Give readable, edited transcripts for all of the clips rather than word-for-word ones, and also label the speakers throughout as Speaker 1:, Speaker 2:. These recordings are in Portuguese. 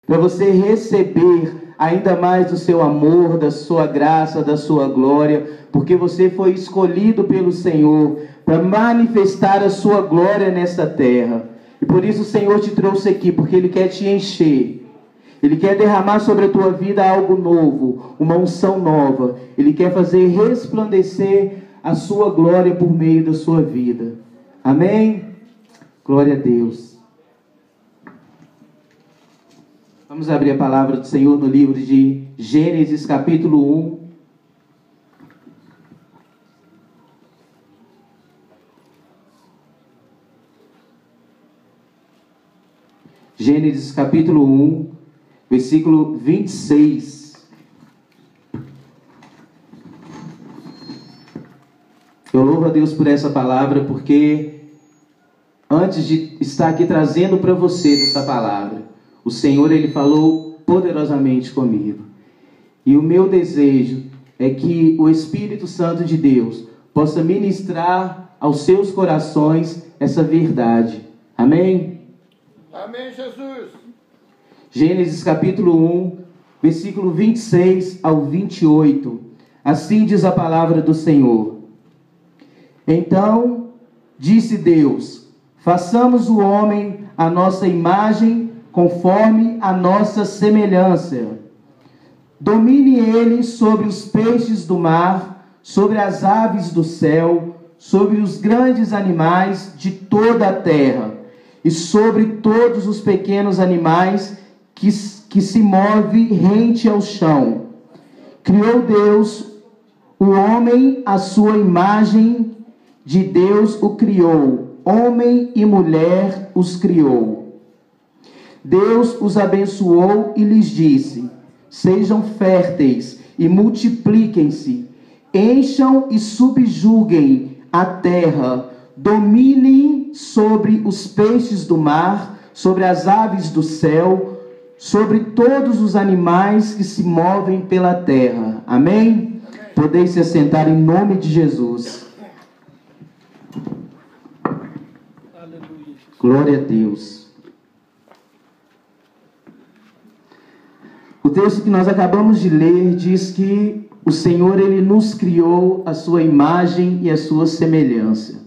Speaker 1: para você receber ainda mais do seu amor, da sua graça, da sua glória, porque você foi escolhido pelo Senhor para manifestar a sua glória nesta terra. E por isso o Senhor te trouxe aqui, porque Ele quer te encher. Ele quer derramar sobre a tua vida algo novo, uma unção nova. Ele quer fazer resplandecer a sua glória por meio da sua vida. Amém? Glória a Deus. Vamos abrir a palavra do Senhor no livro de Gênesis, capítulo 1. Gênesis, capítulo 1, versículo 26. Eu louvo a Deus por essa palavra, porque antes de estar aqui trazendo para você essa palavra, o Senhor, Ele falou poderosamente comigo. E o meu desejo é que o Espírito Santo de Deus possa ministrar aos seus corações essa verdade. Amém?
Speaker 2: Amém, Jesus.
Speaker 1: Gênesis capítulo 1, versículo 26 ao 28. Assim diz a palavra do Senhor. Então disse Deus: façamos o homem à nossa imagem, conforme a nossa semelhança. Domine ele sobre os peixes do mar, sobre as aves do céu, sobre os grandes animais de toda a terra, e sobre todos os pequenos animais que se movem rente ao chão. Criou Deus o homem à sua imagem, de Deus o criou, homem e mulher os criou. Deus os abençoou e lhes disse: sejam férteis e multipliquem-se, encham e subjuguem a terra, dominem sobre os peixes do mar, sobre as aves do céu, sobre todos os animais que se movem pela terra. Amém? Podeis se assentar em nome de Jesus.
Speaker 2: Aleluia.
Speaker 1: Glória a Deus. O texto que nós acabamos de ler diz que o Senhor, Ele nos criou a sua imagem e a sua semelhança.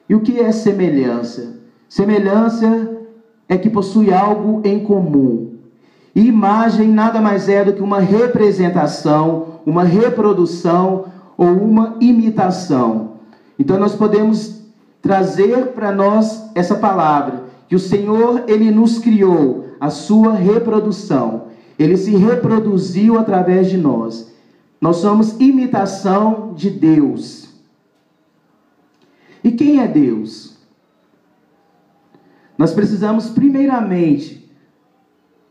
Speaker 1: E o que é semelhança? Semelhança é que possui algo em comum. E imagem nada mais é do que uma representação, uma reprodução ou uma imitação. Então nós podemos trazer para nós essa palavra, que o Senhor, Ele nos criou a sua reprodução. Ele se reproduziu através de nós. Nós somos imitação de Deus. E quem é Deus? Nós precisamos, primeiramente,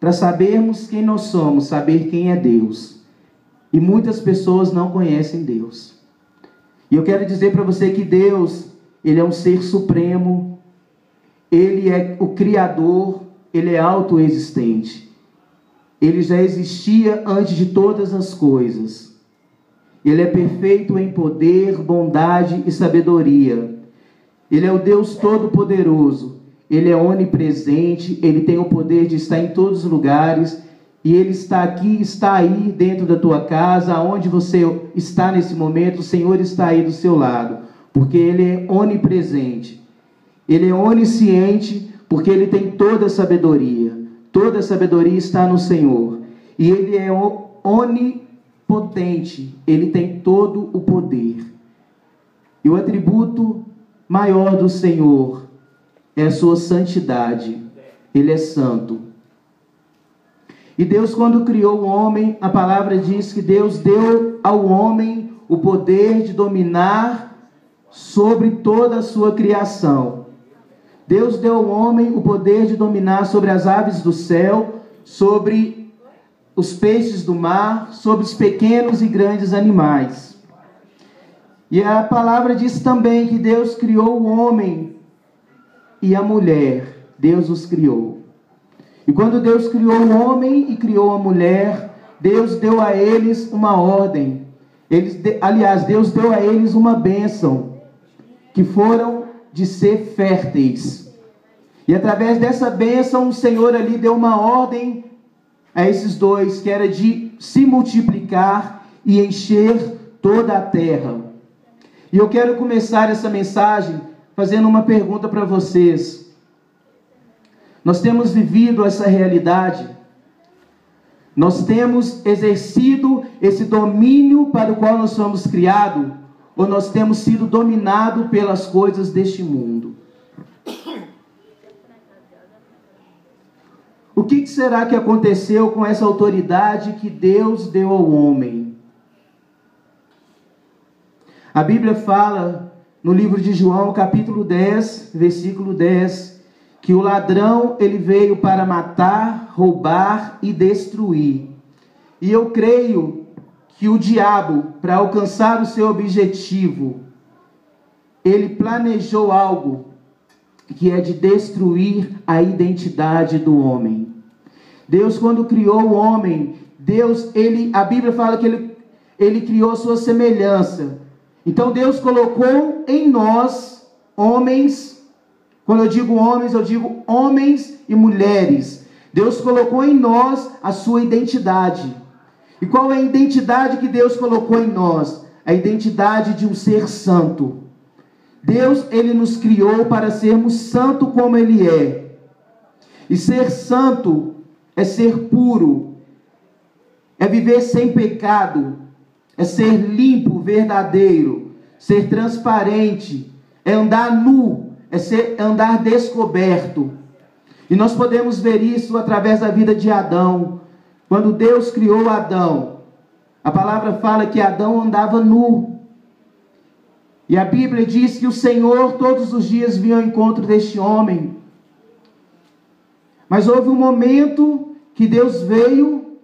Speaker 1: para sabermos quem nós somos, saber quem é Deus. E muitas pessoas não conhecem Deus. E eu quero dizer para você que Deus, Ele é um ser supremo, Ele é o Criador, Ele é autoexistente. Ele já existia antes de todas as coisas. Ele é perfeito em poder, bondade e sabedoria. Ele é o Deus Todo-Poderoso. Ele é onipresente. Ele tem o poder de estar em todos os lugares. E Ele está aqui, está aí dentro da tua casa, aonde você está nesse momento. O Senhor está aí do seu lado, porque Ele é onipresente. Ele é onisciente, porque Ele tem toda a sabedoria. Toda a sabedoria está no Senhor. E Ele é onipotente. Ele tem todo o poder. E o atributo maior do Senhor é a sua santidade. Ele é santo. E Deus, quando criou o homem, a palavra diz que Deus deu ao homem o poder de dominar sobre toda a sua criação. Deus deu ao homem o poder de dominar sobre as aves do céu, sobre os peixes do mar, sobre os pequenos e grandes animais. E a palavra diz também que Deus criou o homem e a mulher. Deus os criou. E quando Deus criou o homem e criou a mulher, Deus deu a eles uma ordem. Deus deu a eles uma bênção, que foram de ser férteis. E através dessa bênção, o Senhor ali deu uma ordem a esses dois, que era de se multiplicar e encher toda a terra. E eu quero começar essa mensagem fazendo uma pergunta para vocês. Nós temos vivido essa realidade? Nós temos exercido esse domínio para o qual nós fomos criados? Ou nós temos sido dominados pelas coisas deste mundo? O que será que aconteceu com essa autoridade que Deus deu ao homem? A Bíblia fala no livro de João, capítulo 10, versículo 10, que o ladrão, ele veio para matar, roubar e destruir. E eu creio que o diabo, para alcançar o seu objetivo, ele planejou algo que é de destruir a identidade do homem. Deus, quando criou o homem, Deus, a Bíblia fala que ele criou a sua semelhança. Então Deus colocou em nós, homens, quando eu digo homens e mulheres. Deus colocou em nós a sua identidade. E qual é a identidade que Deus colocou em nós? A identidade de um ser santo. Deus, ele nos criou para sermos santo como ele é. E ser santo é ser puro, é viver sem pecado, é ser limpo, verdadeiro, ser transparente, é andar nu, é andar descoberto. E nós podemos ver isso através da vida de Adão. Quando Deus criou Adão, a palavra fala que Adão andava nu. E a Bíblia diz que o Senhor todos os dias vinha ao encontro deste homem. Mas houve um momento que Deus veio,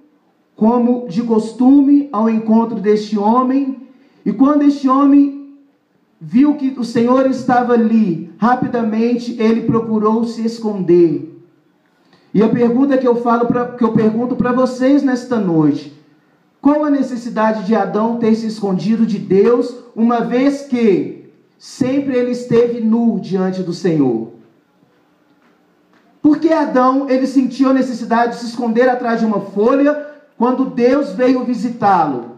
Speaker 1: como de costume, ao encontro deste homem. E quando este homem viu que o Senhor estava ali, rapidamente ele procurou se esconder. E a pergunta que eu pergunto para vocês nesta noite: qual a necessidade de Adão ter se escondido de Deus, uma vez que sempre ele esteve nu diante do Senhor? Por que Adão, ele sentiu a necessidade de se esconder atrás de uma folha quando Deus veio visitá-lo?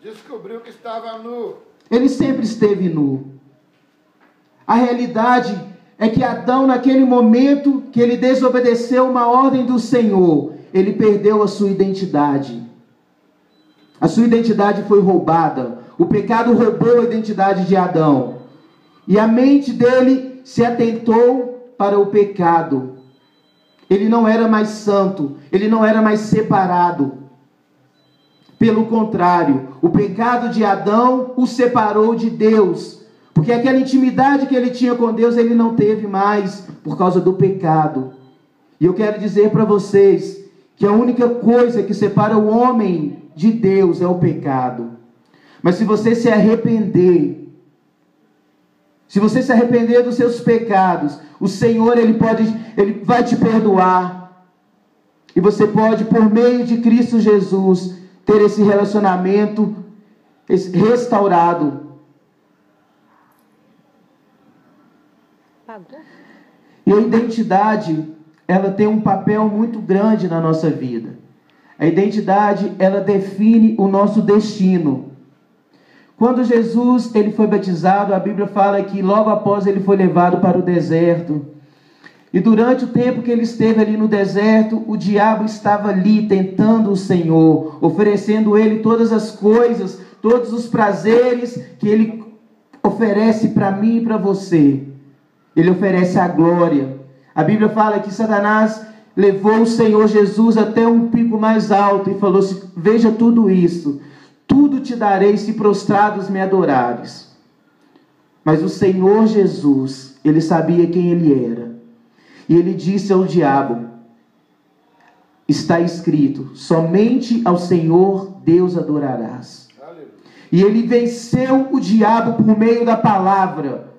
Speaker 2: Descobriu que estava nu.
Speaker 1: Ele sempre esteve nu. A realidade é que Adão, naquele momento que ele desobedeceu uma ordem do Senhor, ele perdeu a sua identidade. A sua identidade foi roubada. O pecado roubou a identidade de Adão. E a mente dele se atentou para o pecado. Ele não era mais santo, ele não era mais separado. Pelo contrário, o pecado de Adão o separou de Deus, porque aquela intimidade que ele tinha com Deus, ele não teve mais por causa do pecado. E eu quero dizer para vocês que a única coisa que separa o homem de Deus é o pecado. Mas se você se arrepender, se você se arrepender dos seus pecados, o Senhor, ele vai te perdoar. E você pode, por meio de Cristo Jesus, ter esse relacionamento restaurado. E a identidade, ela tem um papel muito grande na nossa vida. A identidade, ela define o nosso destino. Quando Jesus, ele foi batizado, a Bíblia fala que logo após ele foi levado para o deserto. E durante o tempo que ele esteve ali no deserto, o diabo estava ali tentando o Senhor, oferecendo ele todas as coisas, todos os prazeres que ele oferece para mim e para você. Ele oferece a glória. A Bíblia fala que Satanás levou o Senhor Jesus até um pico mais alto e falou assim: veja tudo isso. Tudo te darei se prostrados me adorares. Mas o Senhor Jesus, ele sabia quem ele era. E ele disse ao diabo: está escrito, somente ao Senhor Deus adorarás. Aleluia. E ele venceu o diabo por meio da palavra.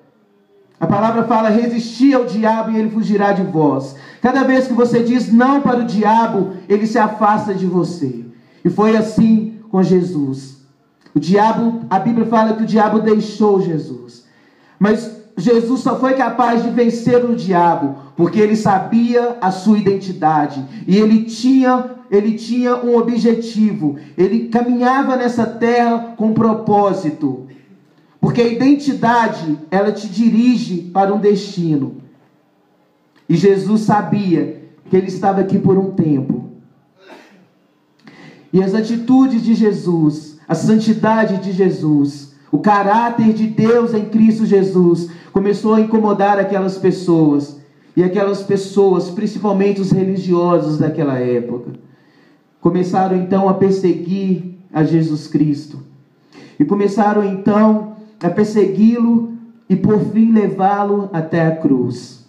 Speaker 1: A palavra fala: resisti ao diabo e ele fugirá de vós. Cada vez que você diz não para o diabo, ele se afasta de você. E foi assim com Jesus. O diabo, a Bíblia fala que o diabo deixou Jesus. Mas Jesus só foi capaz de vencer o diabo porque ele sabia a sua identidade. E ele tinha um objetivo. Ele caminhava nessa terra com propósito. Porque a identidade, ela te dirige para um destino. E Jesus sabia que ele estava aqui por um tempo. E as atitudes de Jesus, a santidade de Jesus, o caráter de Deus em Cristo Jesus, começou a incomodar aquelas pessoas. E aquelas pessoas, principalmente os religiosos daquela época, começaram então a perseguir a Jesus Cristo. E começaram então a persegui-lo e por fim levá-lo até a cruz.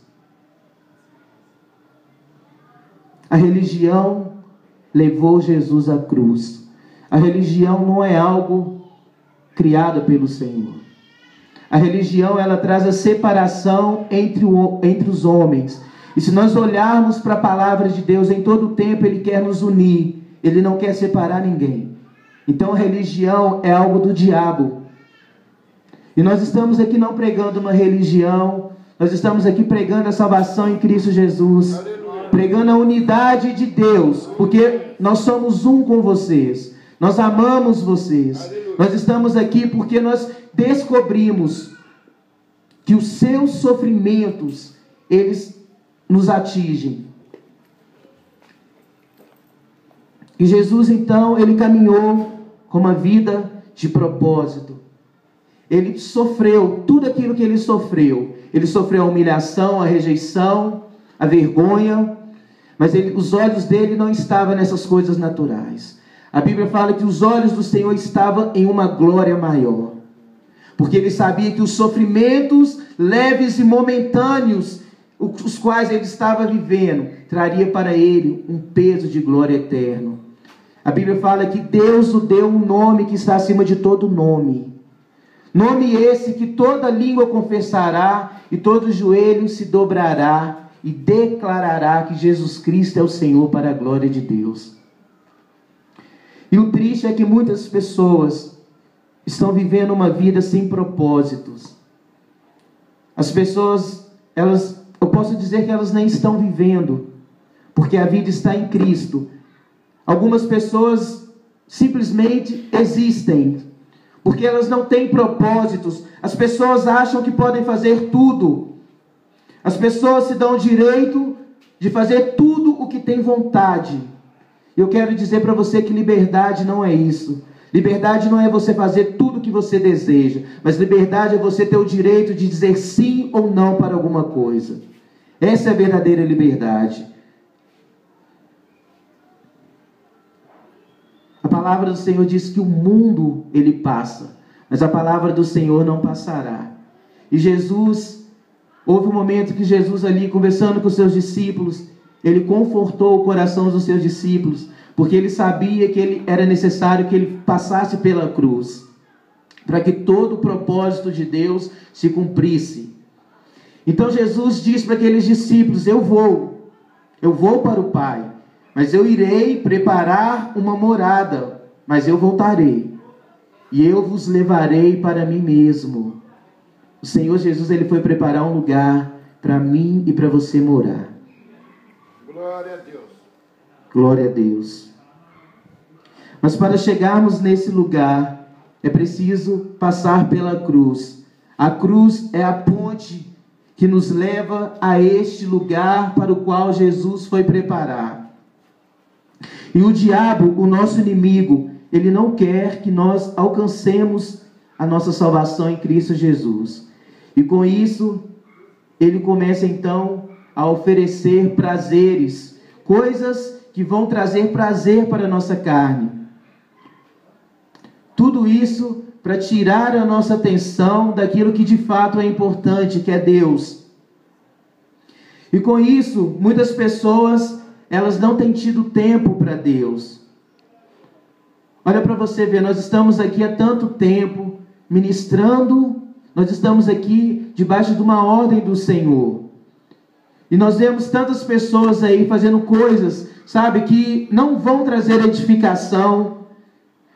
Speaker 1: A religião levou Jesus à cruz. A religião não é algo criado pelo Senhor. A religião, ela traz a separação entre os homens. E se nós olharmos para a palavra de Deus, em todo o tempo Ele quer nos unir. Ele não quer separar ninguém. Então a religião é algo do diabo. E nós estamos aqui não pregando uma religião. Nós estamos aqui pregando a salvação em Cristo Jesus. Aleluia. Pregando a unidade de Deus. Porque nós somos um com vocês. Nós amamos vocês. Aleluia. Nós estamos aqui porque nós descobrimos que os seus sofrimentos, eles nos atingem. E Jesus, então, ele caminhou com uma vida de propósito. Ele sofreu tudo aquilo que ele sofreu. Ele sofreu a humilhação, a rejeição, a vergonha. Mas os olhos dele não estavam nessas coisas naturais. A Bíblia fala que os olhos do Senhor estavam em uma glória maior. Porque ele sabia que os sofrimentos leves e momentâneos, os quais ele estava vivendo, traria para ele um peso de glória eterno. A Bíblia fala que Deus o deu um nome que está acima de todo nome. Nome esse que toda língua confessará e todo joelho se dobrará e declarará que Jesus Cristo é o Senhor para a glória de Deus. E o triste é que muitas pessoas estão vivendo uma vida sem propósitos. As pessoas, eu posso dizer que elas nem estão vivendo, porque a vida está em Cristo. Algumas pessoas simplesmente existem, porque elas não têm propósitos. As pessoas acham que podem fazer tudo. As pessoas se dão o direito de fazer tudo o que tem vontade. Eu quero dizer para você que liberdade não é isso. Liberdade não é você fazer tudo o que você deseja, mas liberdade é você ter o direito de dizer sim ou não para alguma coisa. Essa é a verdadeira liberdade. A palavra do Senhor diz que o mundo, ele passa, mas a palavra do Senhor não passará. E Jesus, houve um momento que Jesus ali, conversando com os seus discípulos, ele confortou o coração dos seus discípulos, porque ele sabia que era necessário que ele passasse pela cruz, para que todo o propósito de Deus se cumprisse. Então Jesus disse para aqueles discípulos: eu vou para o Pai, mas eu irei preparar uma morada, mas eu voltarei, e eu vos levarei para mim mesmo. O Senhor Jesus, ele foi preparar um lugar para mim e para você morar.
Speaker 2: Glória a Deus.
Speaker 1: Glória a Deus. Mas para chegarmos nesse lugar, é preciso passar pela cruz. A cruz é a ponte que nos leva a este lugar para o qual Jesus foi preparar. E o diabo, o nosso inimigo, ele não quer que nós alcancemos a nossa salvação em Cristo Jesus. E com isso, ele começa então a oferecer prazeres, coisas que vão trazer prazer para a nossa carne. Tudo isso para tirar a nossa atenção daquilo que de fato é importante, que é Deus. E com isso, muitas pessoas, elas não têm tido tempo para Deus. Olha para você ver, nós estamos aqui há tanto tempo ministrando, nós estamos aqui debaixo de uma ordem do Senhor. E nós vemos tantas pessoas aí fazendo coisas, sabe, que não vão trazer edificação.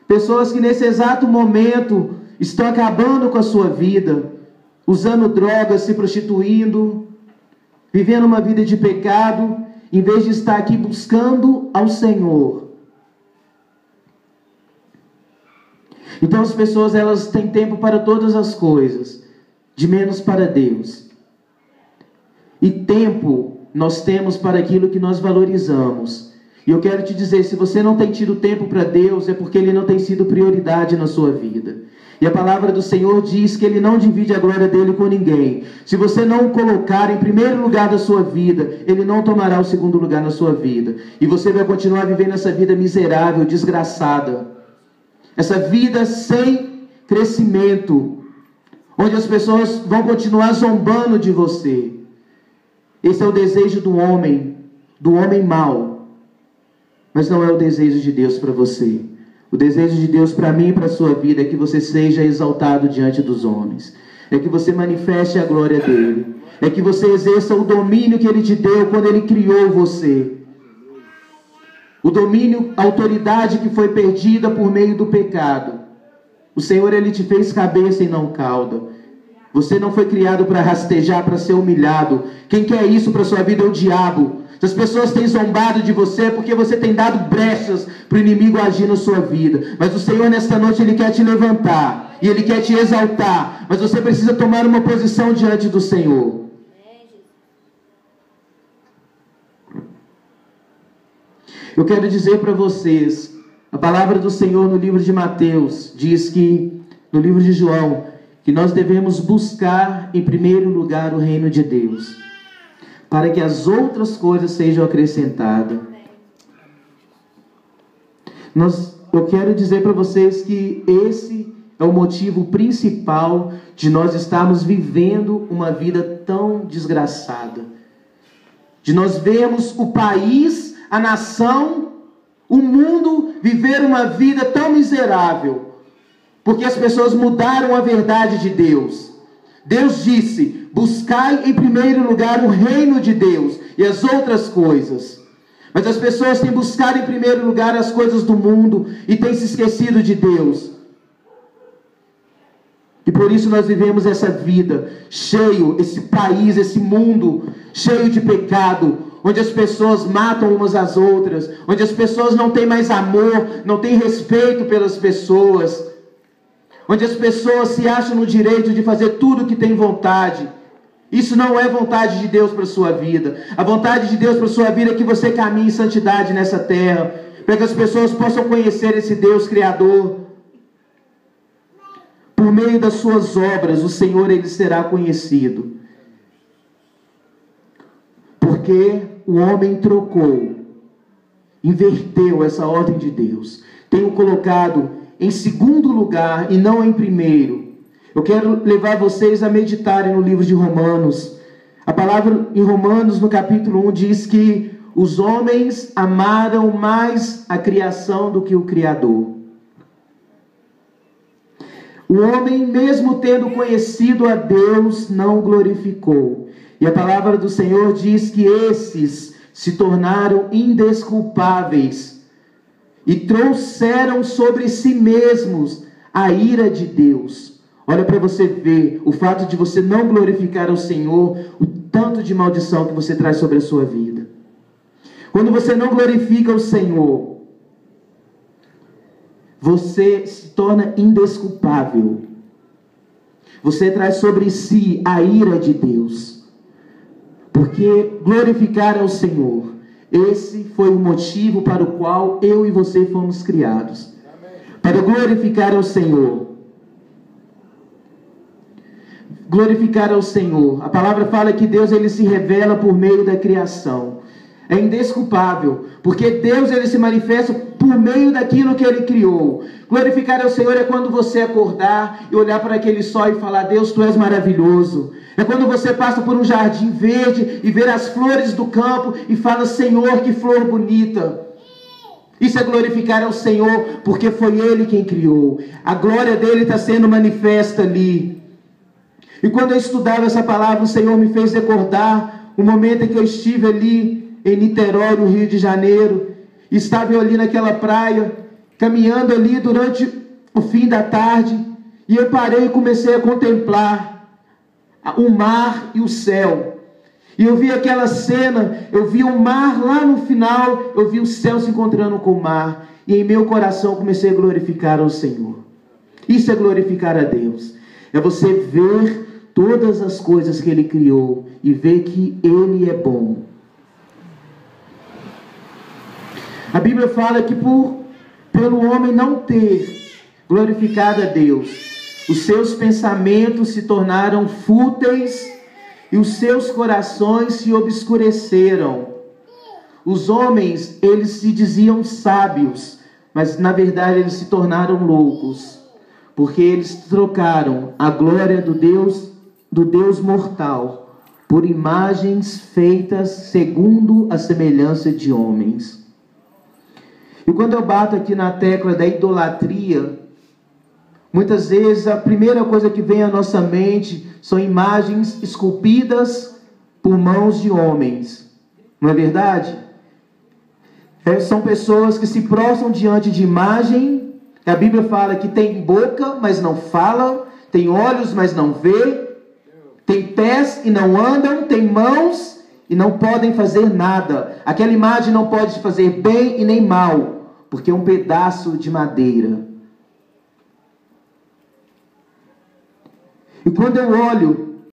Speaker 1: Pessoas que nesse exato momento estão acabando com a sua vida. usando drogas, se prostituindo, vivendo uma vida de pecado, em vez de estar aqui buscando ao Senhor. Então as pessoas, elas têm tempo para todas as coisas, de menos para Deus. E tempo nós temos para aquilo que nós valorizamos. E eu quero te dizer, se você não tem tido tempo para Deus, é porque Ele não tem sido prioridade na sua vida. E a palavra do Senhor diz que Ele não divide a glória dEle com ninguém. Se você não o colocar em primeiro lugar da sua vida, Ele não tomará o segundo lugar na sua vida. E você vai continuar vivendo essa vida miserável, desgraçada. Essa vida sem crescimento, onde as pessoas vão continuar zombando de você. Esse é o desejo do homem mau. Mas não é o desejo de Deus para você. O desejo de Deus para mim e para a sua vida é que você seja exaltado diante dos homens. É que você manifeste a glória dEle. É que você exerça o domínio que Ele te deu quando Ele criou você. O domínio, a autoridade que foi perdida por meio do pecado. O Senhor, Ele te fez cabeça e não cauda. Você não foi criado para rastejar, para ser humilhado. Quem quer isso para a sua vida é o diabo. Se as pessoas têm zombado de você, é porque você tem dado brechas para o inimigo agir na sua vida. Mas o Senhor, nesta noite, Ele quer te levantar. E Ele quer te exaltar. Mas você precisa tomar uma posição diante do Senhor. Eu quero dizer para vocês, a palavra do Senhor no livro de Mateus diz que, no livro de João, que nós devemos buscar em primeiro lugar o reino de Deus, para que as outras coisas sejam acrescentadas. Eu quero dizer para vocês que esse é o motivo principal de nós estarmos vivendo uma vida tão desgraçada. De nós vermos o país, a nação, o mundo viver uma vida tão miserável. Porque as pessoas mudaram a verdade de Deus. Deus disse, buscai em primeiro lugar o reino de Deus e as outras coisas. Mas as pessoas têm buscado em primeiro lugar as coisas do mundo e têm se esquecido de Deus. E por isso nós vivemos essa vida cheio, esse país, esse mundo cheio de pecado, onde as pessoas matam umas às outras, onde as pessoas não têm mais amor, não têm respeito pelas pessoas, onde as pessoas se acham no direito de fazer tudo o que tem vontade. Isso não é vontade de Deus para a sua vida. A vontade de Deus para a sua vida é que você caminhe em santidade nessa terra, para que as pessoas possam conhecer esse Deus Criador. Por meio das suas obras, o Senhor, Ele será conhecido. Porque o homem trocou, inverteu essa ordem de Deus. Tem o colocado em segundo lugar e não em primeiro. Eu quero levar vocês a meditarem no livro de Romanos. A palavra em Romanos, no capítulo 1, diz que os homens amaram mais a criação do que o Criador. O homem, mesmo tendo conhecido a Deus, não o glorificou. E a palavra do Senhor diz que esses se tornaram indesculpáveis e trouxeram sobre si mesmos a ira de Deus. Olha para você ver o fato de você não glorificar ao Senhor, o tanto de maldição que você traz sobre a sua vida. Quando você não glorifica o Senhor, você se torna indesculpável. Você traz sobre si a ira de Deus. Porque glorificar ao Senhor, esse foi o motivo para o qual eu e você fomos criados. Para glorificar ao Senhor. Glorificar ao Senhor. A palavra fala que Deus, Ele se revela por meio da criação. É indesculpável, porque Deus, Ele se manifesta por meio daquilo que Ele criou. Glorificar ao Senhor é quando você acordar e olhar para aquele sol e falar: Deus, Tu és maravilhoso. É quando você passa por um jardim verde e ver as flores do campo e fala: Senhor, que flor bonita. Isso é glorificar ao Senhor, porque foi Ele quem criou. A glória dEle está sendo manifesta ali. E quando eu estudava essa palavra, o Senhor me fez recordar o momento em que eu estive ali em Niterói, no Rio de Janeiro. Estava eu ali naquela praia, caminhando ali durante o fim da tarde. E eu parei e comecei a contemplar o mar e o céu. E eu vi aquela cena, eu vi o mar lá no final, eu vi o céu se encontrando com o mar, e em meu coração comecei a glorificar ao Senhor. Isso é glorificar a Deus. É você ver todas as coisas que Ele criou e ver que Ele é bom. A Bíblia fala que pelo homem não ter glorificado a Deus, os seus pensamentos se tornaram fúteis e os seus corações se obscureceram. Os homens, eles se diziam sábios, mas na verdade eles se tornaram loucos, porque eles trocaram a glória do Deus mortal por imagens feitas segundo a semelhança de homens. E quando eu bato aqui na tecla da idolatria, muitas vezes a primeira coisa que vem à nossa mente são imagens esculpidas por mãos de homens. Não é verdade? São pessoas que se prostram diante de imagem. A Bíblia fala que tem boca, mas não fala. Tem olhos, mas não vê. Tem pés e não andam. Tem mãos e não podem fazer nada. Aquela imagem não pode fazer bem e nem mal, porque é um pedaço de madeira. E quando eu olho